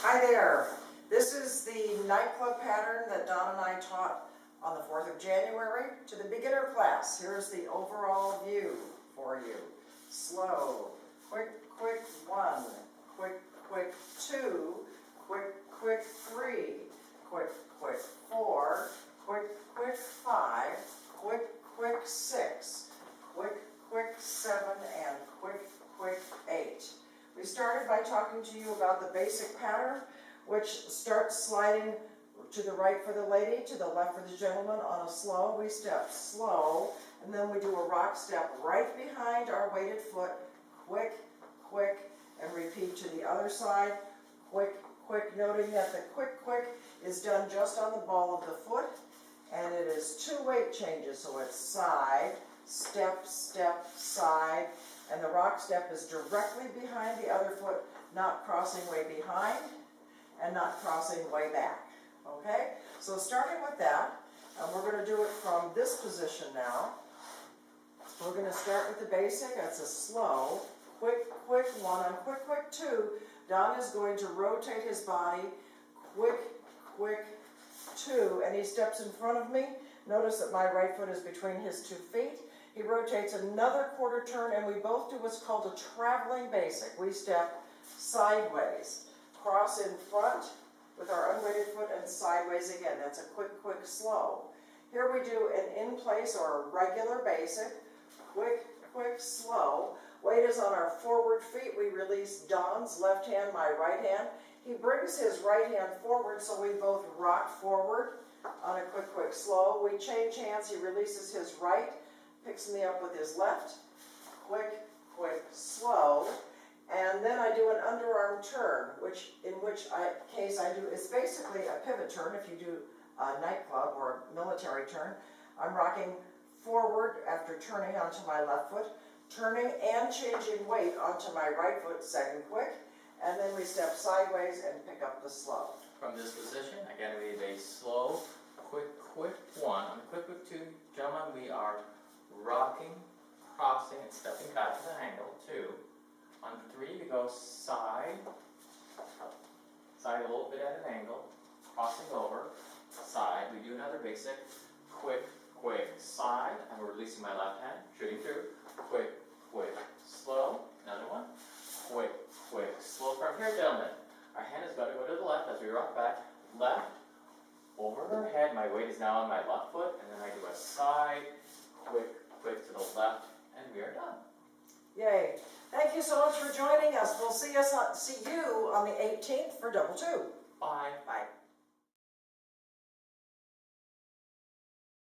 Hi there. This is the nightclub pattern that Don and I taught on the 4th of January to the beginner class. Here's the overall view for you. Slow, quick, quick 1, quick, quick 2, quick, quick 3, quick, quick 4, quick, quick 5, quick, quick 6, quick, quick 7, and quick, quick 8. We started by talking to you about the basic pattern, which starts sliding to the right for the lady, to the left for the gentleman on a slow. We step slow, and then we do a rock step right behind our weighted foot, quick, quick, and repeat to the other side, quick, quick, noting that the quick, quick is done just on the ball of the foot, and it is 2 weight changes, so it's side, step, step, side, and the rock step is directly behind the other foot, not crossing way behind and not crossing way back. Okay? So starting with that, and we're going to do it from this position now. We're going to start with the basic. That's a slow, quick, quick 1. On quick, quick 2, Don is going to rotate his body, quick, quick 2, and he steps in front of me. Notice that my right foot is between his 2 feet. He rotates another quarter turn, and we both do what's called a traveling basic. We step sideways, cross in front with our unweighted foot, and sideways again. That's a quick, quick, slow. Here we do an in-place or a regular basic, quick, quick, slow. Weight is on our forward feet. We release Don's left hand, my right hand. He brings his right hand forward, so we both rock forward on a quick, quick, slow. We change hands. He releases his right, picks me up with his left, quick, quick, slow, and then I do an underarm turn, in which case I do, it's basically a pivot turn if you do a nightclub or a military turn. I'm rocking forward after turning onto my left foot, turning and changing weight onto my right foot, second quick, and then we step sideways and pick up the slow. From this position, again we have a slow, quick, quick 1. On the quick, quick 2, gentlemen, we are rocking, crossing, and stepping back to the angle, 2. On 3, we go side a little bit at an angle, crossing over, side. We do another basic, quick, quick, side, and we're releasing my left hand, shooting through, quick, quick, slow, another one, quick, quick, slow. From here, gentlemen, our hand has got to go to the left as we rock back, left, over her head. My weight is now on my left foot, and then I do a side, quick, quick to the left, and we are done. Yay. Thank you so much for joining us. We'll see you on the 18th for double 2. Bye. Bye.